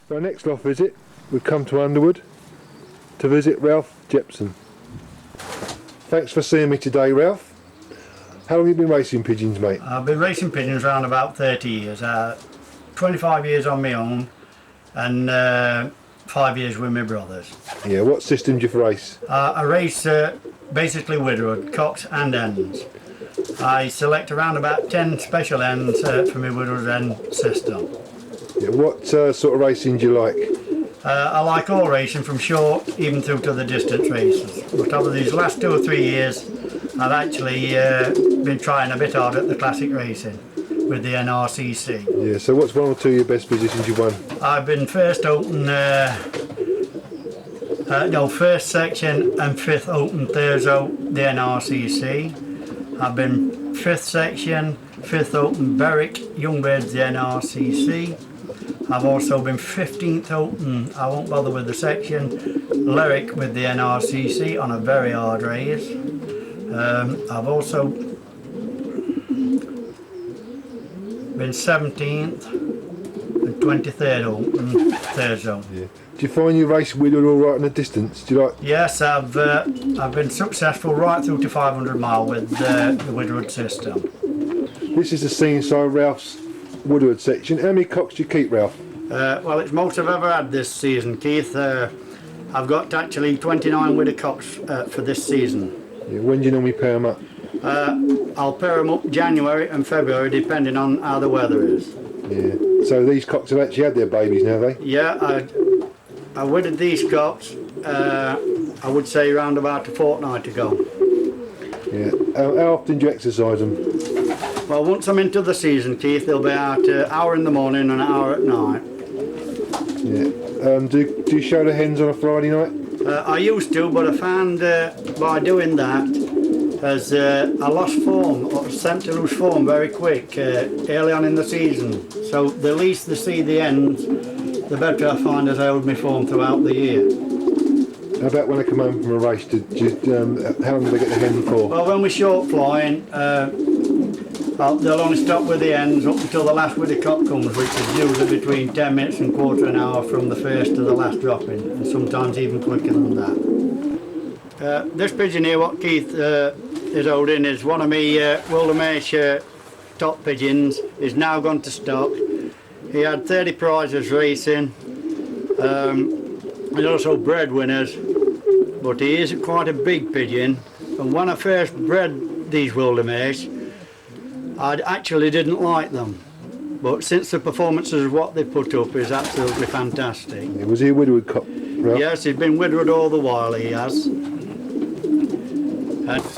For our next loft visit, we've come to Underwood to visit Ralph Jepson. Thanks for seeing me today, Ralph. How long have you been racing pigeons, mate? I've been racing pigeons around about 30 years. 25 years on my own and 5 years with my brothers. Yeah, what system do you race? I race basically Widowwood, cocks and hens. I select around about 10 special hens for my Widowwood hen system. Yeah, what sort of racing do you like? I like all racing, from short even through to the distance races. But over these last 2 or 3 years I've actually been trying a bit hard at the classic racing with the NRCC. Yeah, so what's one or two of your best positions you've won? I've been first open, first section and fifth open Thurso, the NRCC. I've been fifth section, fifth open Berwick, Youngbirds, the NRCC. I've also been 15th open, I won't bother with the section, Lerwick with the NRCC on a very hard race. I've also been 17th and 23rd open Thurso. Yeah. Do you find you race Widowwood all right in the distance? Do you like? Yes, I've been successful right through to 500 mile with the Widowwood system. This is the scene inside Ralph's Widowwood section. How many cocks do you keep, Ralph? Well, it's most I've ever had this season, Keith. I've got actually 29 widow cocks for this season. Yeah, when do you normally pair them up? I'll pair them up January and February depending on how the weather is. Yeah. So these cocks have actually had their babies now, have they? Yeah, I widowed these cocks, I would say around about a fortnight ago. Yeah. How often do you exercise them? Well, once I'm into the season, Keith, they'll be out an hour in the morning and an hour at night. Yeah. Do you show the hens on a Friday night? I used to, but I found by doing that as I lost form, or sent to lose form very quick early on in the season. So the least they see the hens, the better I find as I hold my form throughout the year. How about when I come home from a race? How long do they get the hen for? Well, when we're short flying, they'll only stop with the hens up until the last widow cock comes, which is usually between 10 minutes and quarter an hour from the first to the last drop-in, and sometimes even quicker than that. This pigeon here, what Keith is holding, is one of my Nottinghamshire top pigeons. Is now gone to stock. He had 30 prizes racing. He's also bred winners, but he is quite a big pigeon. And when I first bred these Nottinghamshire, I actually didn't like them, but since the performances of what they put up is absolutely fantastic. Yeah, was he a Widowwood cock, Ralph? Yes, he's been widowed all the while, he has.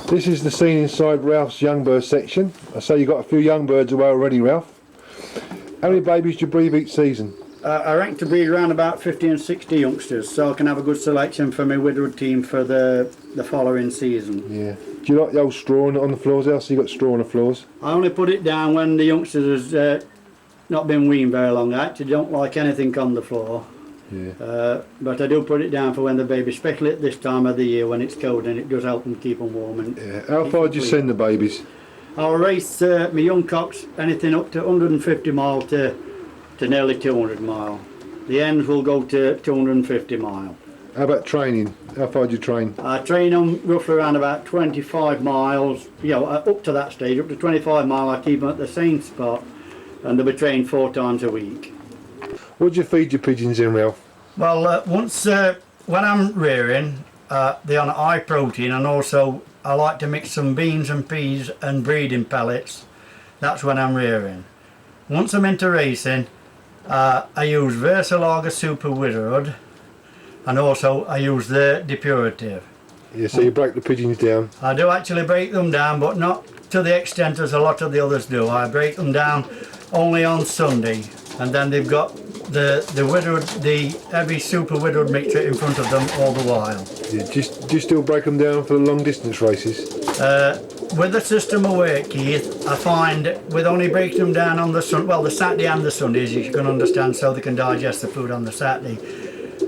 This is the scene inside Ralph's young bird section. I say you've got a few young birds away already, Ralph. How many babies do you breed each season? I reckon to breed around about 50 and 60 youngsters, so I can have a good selection for my widowed team for the following season. Yeah. Do you like the old straw on the floors? Else you got straw on the floors? I only put it down when the youngsters has not been weaned very long. I actually don't like anything on the floor. Yeah. But I do put it down for when the baby, especially at this time of the year when it's cold, and it does help them keep them warm. And yeah. How far do you send the babies? I'll race my young cocks anything up to 150 mile to nearly 200 mile. The hens will go to 250 mile. How about training? How far do you train? I train them roughly around about 25 miles, up to that stage, up to 25 mile. I keep them at the same spot, and they'll be trained 4 times a week. What do you feed your pigeons in, Ralph? Well, when I'm rearing, they're on high protein, and also I like to mix some beans and peas and breeding pellets. That's when I'm rearing. Once I'm into racing, I use Versalager Super Widowwood, and also I use the depurative. Yeah, so you break the pigeons down? I do actually break them down, but not to the extent as a lot of the others do. I break them down only on Sunday, and then they've got the heavy Super Widowwood mixture in front of them all the while. Yeah, do you still break them down for the long distance races? With the system of work, Keith, I find with only breaking them down on the Saturday and the Sundays, you can understand, so they can digest the food on the Saturday.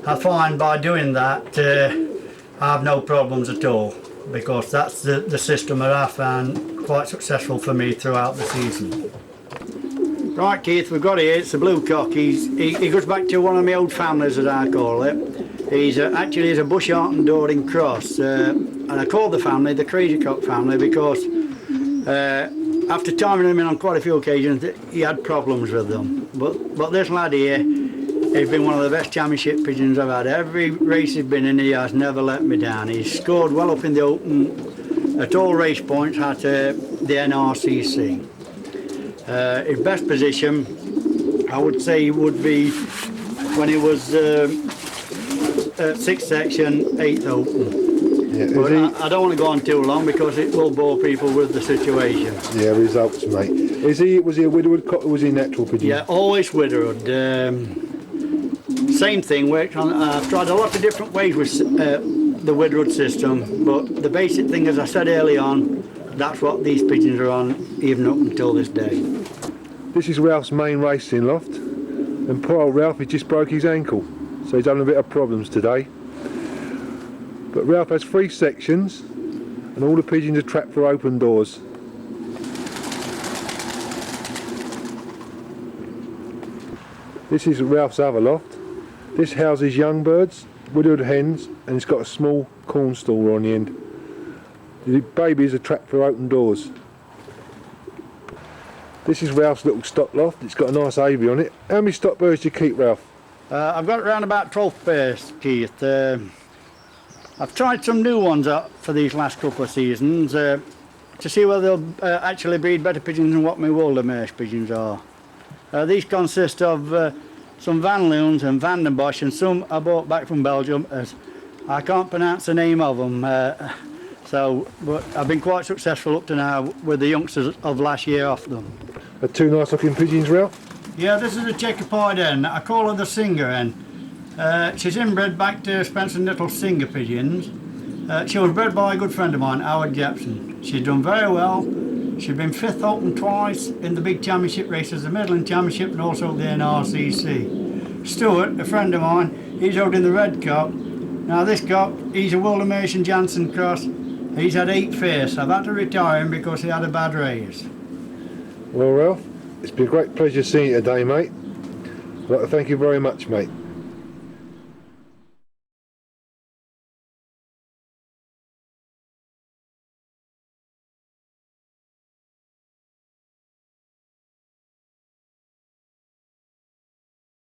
I find by doing that I have no problems at all, because that's the system that I found quite successful for me throughout the season. Right, Keith, we've got here, it's the blue cock. He goes back to one of my old families, as I call it. Actually he's a bush Arton Doring cross, and I call the family the Crazy Cock family because after timing him in on quite a few occasions, he had problems with them. But this lad here, he's been one of the best championship pigeons I've had. Every race he's been in, he has never let me down. He's scored well up in the open at all race points at the NRCC. His best position, I would say, would be when he was 6th section, 8th open. Yeah, but I don't want to go on too long because it will bore people with the situation. Yeah, results, mate. Was he a widowed cock or was he natural pigeon? Yeah, always widowed. Same thing. I've tried a lot of different ways with the widowed system, but the basic thing, as I said early on, that's what these pigeons are on, even up until this day. This is Ralph's main racing loft, and poor old Ralph, he just broke his ankle, so he's having a bit of problems today. But Ralph has 3 sections, and all the pigeons are trapped for open doors. This is Ralph's other loft. This houses young birds, widowed hens, and it's got a small corn stall on the end. The babies are trapped for open doors. This is Ralph's little stock loft. It's got a nice aviary on it. How many stock birds do you keep, Ralph? I've got around about 12 pairs, Keith. I've tried some new ones up for these last couple of seasons to see whether they'll actually breed better pigeons than what my Wildermeersch pigeons are. These consist of some Van Loons and Van den Bosch, and some I bought back from Belgium, as I can't pronounce the name of them. But I've been quite successful up to now with the youngsters of last year off them. 2 nice looking pigeons, Ralph? Yeah, this is a checkerpied hen. I call her the singer hen. She's inbred back to Spencer Little Singer pigeons. She was bred by a good friend of mine, Howard Jepson. She's done very well. She's been 5th open twice in the big championship races, the Midland Championship and also the NRCC. Stuart, a friend of mine, he's out in the red cock. Now this cock, he's a Wildermeersch and Jansen cross. He's had 8 fierce. I've had to retire him because he had a bad race. Well, Ralph, it's been a great pleasure seeing you today, mate. I'd like to thank you very much, mate.